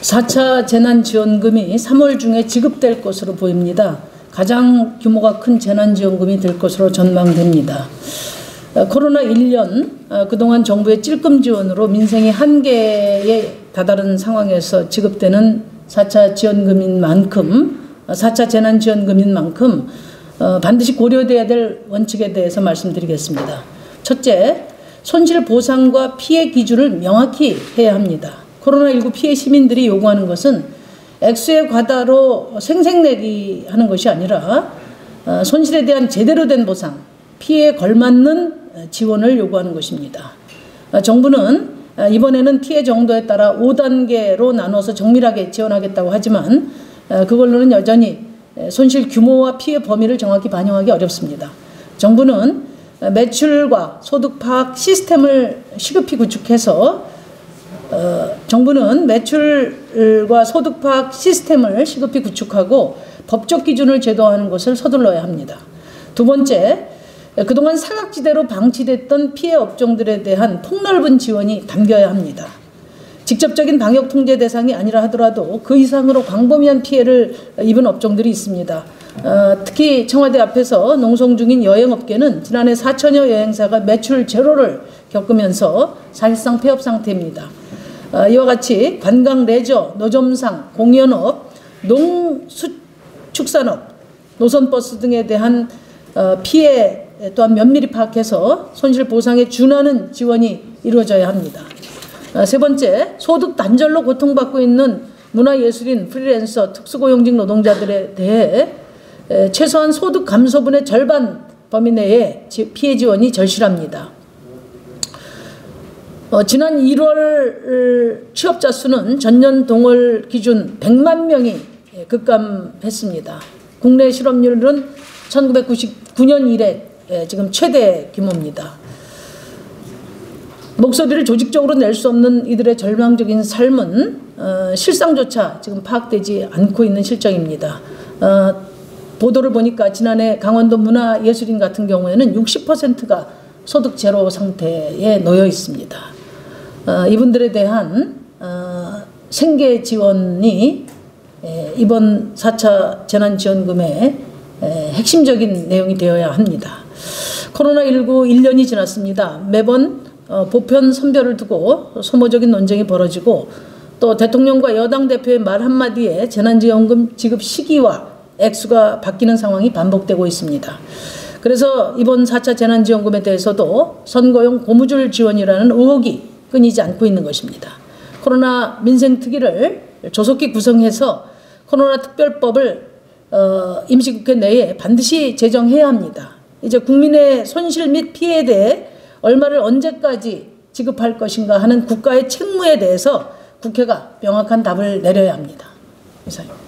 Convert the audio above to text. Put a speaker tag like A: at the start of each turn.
A: 4차 재난지원금이 3월 중에 지급될 것으로 보입니다. 가장 규모가 큰 재난지원금이 될 것으로 전망됩니다. 코로나 1년 그동안 정부의 찔끔 지원으로 민생이 한계에 다다른 상황에서 지급되는 4차 지원금인 만큼 4차 재난지원금인 만큼 반드시 고려돼야 될 원칙에 대해서 말씀드리겠습니다. 첫째, 손실 보상과 피해 기준을 명확히 해야 합니다. 코로나19 피해 시민들이 요구하는 것은 액수의 과다로 생색내기 하는 것이 아니라 손실에 대한 제대로 된 보상, 피해에 걸맞는 지원을 요구하는 것입니다. 정부는 이번에는 피해 정도에 따라 5단계로 나눠서 정밀하게 지원하겠다고 하지만 그걸로는 여전히 손실 규모와 피해 범위를 정확히 반영하기 어렵습니다. 정부는 매출과 소득 파악 시스템을 시급히 구축해서 매출과 소득 파악 시스템을 시급히 구축하고 법적 기준을 제도화하는 것을 서둘러야 합니다. 두 번째, 그동안 사각지대로 방치됐던 피해 업종들에 대한 폭넓은 지원이 담겨야 합니다. 직접적인 방역 통제 대상이 아니라 하더라도 그 이상으로 광범위한 피해를 입은 업종들이 있습니다. 특히 청와대 앞에서 농성 중인 여행업계는 지난해 4천여 여행사가 매출 제로를 겪으면서 사실상 폐업 상태입니다. 이와 같이 관광, 레저, 노점상, 공연업, 농축산업, 노선버스 등에 대한 피해 또한 면밀히 파악해서 손실 보상에 준하는 지원이 이루어져야 합니다. 세 번째, 소득 단절로 고통받고 있는 문화예술인, 프리랜서, 특수고용직 노동자들에 대해 최소한 소득 감소분의 절반 범위 내에 피해 지원이 절실합니다. 지난 1월 취업자 수는 전년 동월 기준 100만 명이 급감했습니다. 국내 실업률은 1999년 이래 지금 최대 규모입니다. 목소리를 조직적으로 낼 수 없는 이들의 절망적인 삶은 실상조차 지금 파악되지 않고 있는 실정입니다. 보도를 보니까 지난해 강원도 문화예술인 같은 경우에는 60%가 소득 제로 상태에 놓여 있습니다. 이분들에 대한 생계 지원이 이번 4차 재난지원금의 핵심적인 내용이 되어야 합니다. 코로나19 1년이 지났습니다. 매번 보편 선별을 두고 소모적인 논쟁이 벌어지고 또 대통령과 여당 대표의 말 한마디에 재난지원금 지급 시기와 액수가 바뀌는 상황이 반복되고 있습니다. 그래서 이번 4차 재난지원금에 대해서도 선거용 고무줄 지원이라는 의혹이 끊이지 않고 있는 것입니다. 코로나 민생특위를 조속히 구성해서 코로나 특별법을 임시국회 내에 반드시 제정해야 합니다. 이제 국민의 손실 및 피해에 대해 얼마를 언제까지 지급할 것인가 하는 국가의 책무에 대해서 국회가 명확한 답을 내려야 합니다. 이상입니다.